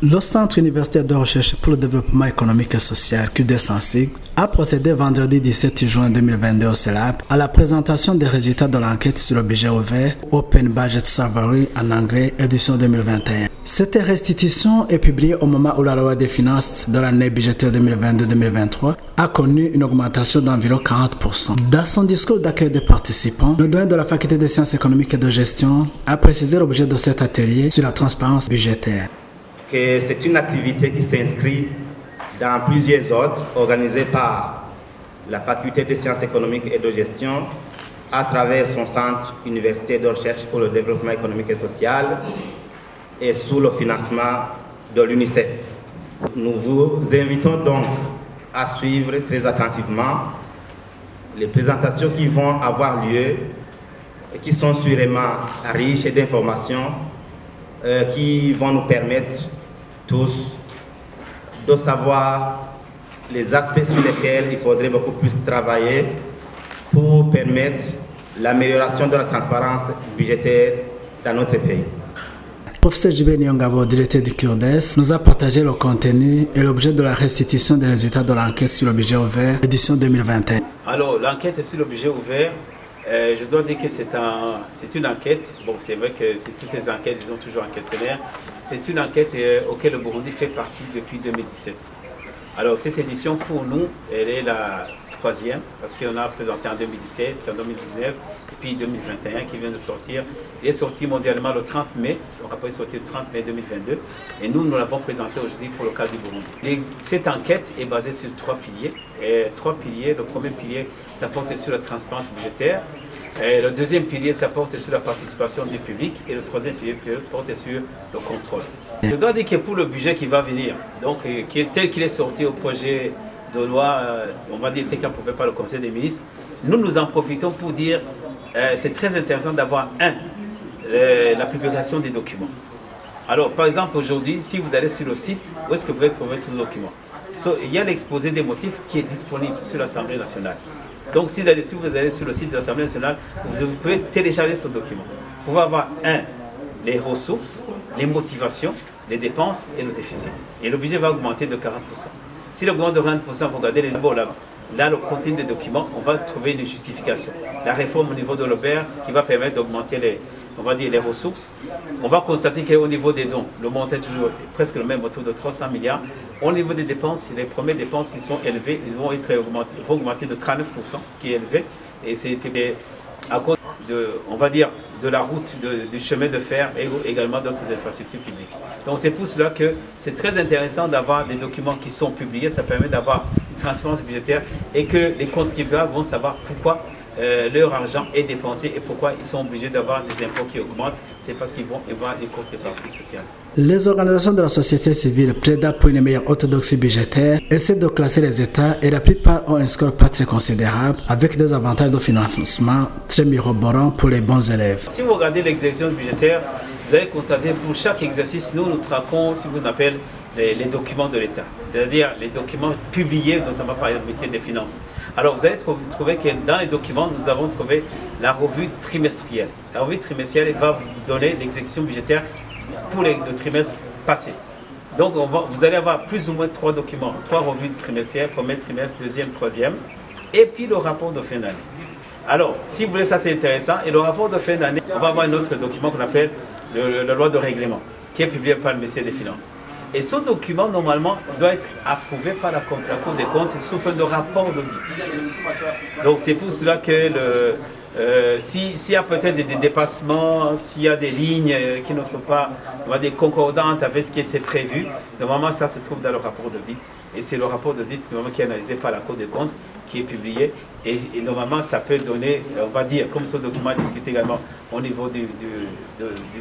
Le Centre universitaire de recherche pour le développement économique et social, QDSANSIG, a procédé vendredi 17 juin 2022 au CELAP à la présentation des résultats de l'enquête sur le budget ouvert Open Budget Survey en anglais, édition 2021. Cette restitution est publiée au moment où la loi des finances de l'année budgétaire 2022-2023 a connu une augmentation d'environ 40%. Dans son discours d'accueil des participants, le doyen de la faculté des sciences économiques et de gestion a précisé l'objet de cet atelier sur la transparence budgétaire. Que c'est une activité qui s'inscrit dans plusieurs autres organisées par la faculté des sciences économiques et de gestion à travers son centre universitaire de recherche pour le développement économique et social et sous le financement de l'UNICEF. Nous vous invitons donc à suivre très attentivement les présentations qui vont avoir lieu et qui sont sûrement riches d'informations qui vont nous permettre tous de savoir les aspects sur lesquels il faudrait beaucoup plus travailler pour permettre l'amélioration de la transparence budgétaire dans notre pays. Professeur Djibé Nyongabo, directeur du CURDES, nous a partagé le contenu et l'objet de la restitution des résultats de l'enquête sur le budget ouvert, édition 2021. Alors, l'enquête sur le budget ouvert, je dois dire que c'est une enquête. Bon, c'est vrai que toutes les enquêtes, ils ont toujours un questionnaire. C'est une enquête auquel le Burundi fait partie depuis 2017. Alors, cette édition, pour nous, elle est la troisième, parce qu'on a présenté en 2017, en 2019, et puis 2021 qui vient de sortir. Il est sorti mondialement le 30 mai, le rapport est sorti le 30 mai 2022, et nous l'avons présenté aujourd'hui pour le cas du Burundi. Cette enquête est basée sur trois piliers. Le premier pilier, ça porte sur la transparence budgétaire. Le deuxième pilier, ça porte sur la participation du public, et le troisième pilier porte sur le contrôle. Je dois dire que pour le budget qui va venir, donc tel qu'il est sorti au projet de loi, on va dire tel qu'il approuvé par le Conseil des ministres, nous en profitons pour dire c'est très intéressant d'avoir la publication des documents. Alors par exemple aujourd'hui, si vous allez sur le site, où est-ce que vous pouvez trouver tous les documents? Il y a l'exposé des motifs qui est disponible sur l'Assemblée nationale. Donc si vous allez sur le site de l'Assemblée nationale, vous pouvez télécharger ce document. Vous pouvez avoir les ressources, les motivations, les dépenses et le déficit. Et le budget va augmenter de 40%. Si l'augmente de 40%, vous regardez là, le contenu des documents, on va trouver une justification. La réforme au niveau de l'OBER qui va permettre d'augmenter les ressources. On va constater qu'au niveau des dons, le montant est toujours presque le même, autour de 300 milliards. Au niveau des dépenses, les premières dépenses ils sont élevées, ils vont augmenter de 39%, qui est élevé. Et c'est à cause de la route, du chemin de fer et également d'autres infrastructures publiques. Donc c'est pour cela que c'est très intéressant d'avoir des documents qui sont publiés, ça permet d'avoir une transparence budgétaire et que les contribuables vont savoir pourquoi leur argent est dépensé et pourquoi ils sont obligés d'avoir des impôts qui augmentent. C'est parce qu'ils vont avoir des contreparties sociales. Les organisations de la société civile plaident pour une meilleure orthodoxie budgétaire, essaient de classer les États et la plupart ont un score pas très considérable avec des avantages de financement très mirobolants pour les bons élèves. Si vous regardez l'exécution budgétaire, vous allez constater pour chaque exercice, nous traquons ce qu'on appelle les documents de l'État, c'est-à-dire les documents publiés, notamment par le métier des finances. Alors vous allez trouver que dans les documents, nous avons trouvé la revue trimestrielle. La revue trimestrielle va vous donner l'exécution budgétaire pour le trimestre passé. Donc vous allez avoir plus ou moins 3 documents, 3 revues trimestrielles, premier trimestre, deuxième, troisième, et puis le rapport de fin d'année. Alors, si vous voulez, ça c'est intéressant. Et le rapport de fin d'année, on va avoir un autre document qu'on appelle la loi de règlement, qui est publié par le ministère des Finances. Et ce document, normalement, doit être approuvé par la Cour des comptes sous forme de rapport d'audit. Donc c'est pour cela que s'il y a peut-être des dépassements, s'il y a des lignes qui ne sont pas, on va dire, concordantes avec ce qui était prévu, normalement ça se trouve dans le rapport d'audit. Et c'est le rapport d'audit qui est analysé par la Cour des comptes, qui est publié. Et normalement ça peut donner, on va dire, comme ce document est discuté également au niveau du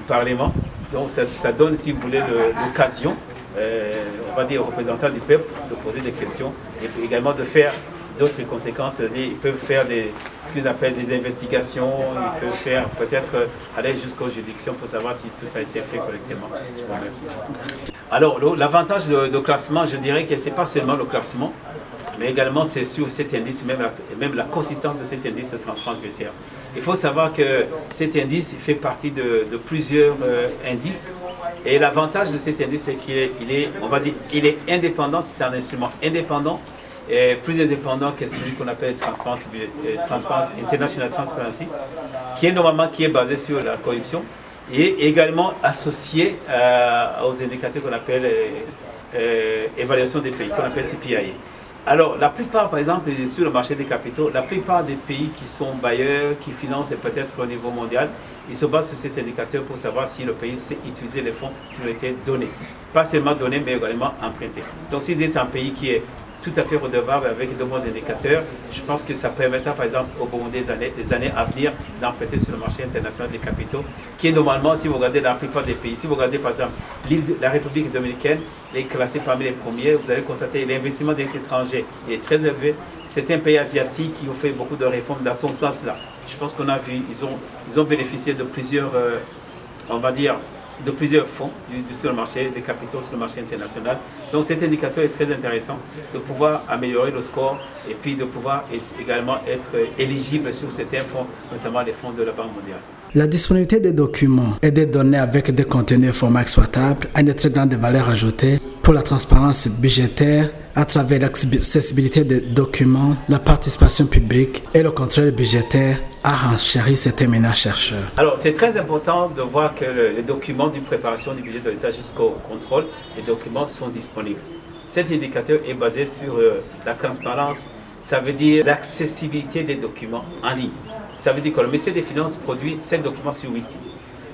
Parlement, donc ça donne, si vous voulez, l'occasion, on va dire, aux représentants du peuple de poser des questions et également de faire d'autres conséquences. Ils peuvent faire ce qu'ils appellent des investigations, ils peuvent faire peut-être aller jusqu'aux juridictions pour savoir si tout a été fait correctement. Je vous remercie. Alors l'avantage de classement, je dirais que ce n'est pas seulement le classement, mais également c'est sur cet indice, même la consistance de cet indice de transparence budgétaire. Il faut savoir que cet indice fait partie de plusieurs indices Et l'avantage de cet indice, c'est qu'il est indépendant, c'est un instrument indépendant, et plus indépendant que celui qu'on appelle International Transparency, qui est basé sur la corruption, et également associé aux indicateurs qu'on appelle évaluation des pays, qu'on appelle CPIA. Alors, la plupart, par exemple, sur le marché des capitaux, la plupart des pays qui sont bailleurs, qui financent peut-être au niveau mondial, ils se basent sur cet indicateur pour savoir si le pays sait utiliser les fonds qui ont été donnés. Pas seulement donnés, mais également empruntés. Donc, si vous êtes un pays qui est tout à fait redevable avec de bons indicateurs, je pense que ça permettra, par exemple, au Burundi des années à venir d'emprunter sur le marché international des capitaux, qui est normalement, si vous regardez dans la plupart des pays, si vous regardez par exemple la République dominicaine, elle est classée parmi les premiers, vous allez constater que l'investissement des étrangers est très élevé. C'est un pays asiatique qui a fait beaucoup de réformes dans son sens-là. Je pense qu'on a vu, ils ont bénéficié de plusieurs, on va dire, de plusieurs fonds sur le marché des capitaux, sur le marché international. Donc cet indicateur est très intéressant de pouvoir améliorer le score et puis de pouvoir également être éligible sur certains fonds, notamment les fonds de la Banque mondiale. La disponibilité des documents et des données avec des contenus et formats exploitables a une très grande valeur ajoutée pour la transparence budgétaire à travers l'accessibilité des documents, la participation publique et le contrôle budgétaire a renchéri cet éminent chercheur. Alors c'est très important de voir que les documents d'une préparation du budget de l'État jusqu'au contrôle, les documents sont disponibles. Cet indicateur est basé sur la transparence, ça veut dire l'accessibilité des documents en ligne. Ça veut dire que le ministère des Finances produit 7 documents sur 8.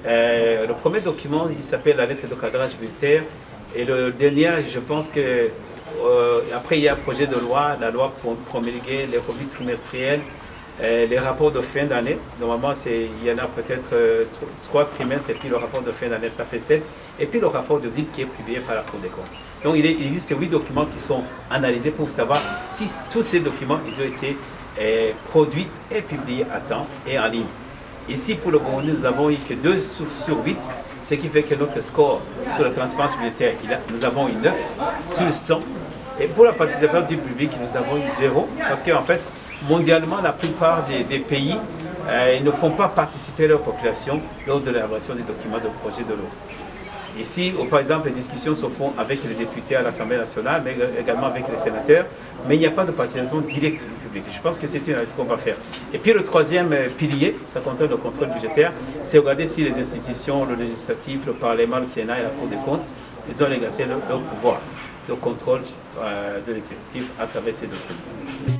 Le premier document, il s'appelle la lettre de cadrage budgétaire. Et le dernier, je pense que après il y a un projet de loi, la loi pour promulguer les revenus trimestriels, les rapports de fin d'année. Normalement, il y en a peut-être 3 trimestres et puis le rapport de fin d'année, ça fait 7. Et puis le rapport d'audit qui est publié par la Cour des comptes. Donc il existe 8 documents qui sont analysés pour savoir si tous ces documents ils ont été produits et publiés à temps et en ligne. Ici, pour le Burundi, nous avons eu que 2 sur 8, ce qui fait que notre score sur la transparence budgétaire, nous avons eu 9 sur 100. Et pour la participation du public, nous avons eu 0, parce qu'en fait, mondialement, la plupart des pays ils ne font pas participer leur population lors de l'élaboration des documents de projet de loi. Ici, par exemple, les discussions se font avec les députés à l'Assemblée nationale, mais également avec les sénateurs, mais il n'y a pas de participation directe du public. Je pense que c'est une analyse qu'on va faire. Et puis le troisième pilier, ça concerne le contrôle budgétaire, c'est regarder si les institutions, le législatif, le Parlement, le Sénat et la Cour des comptes, ils ont exercé leur pouvoir de contrôle de l'exécutif à travers ces documents.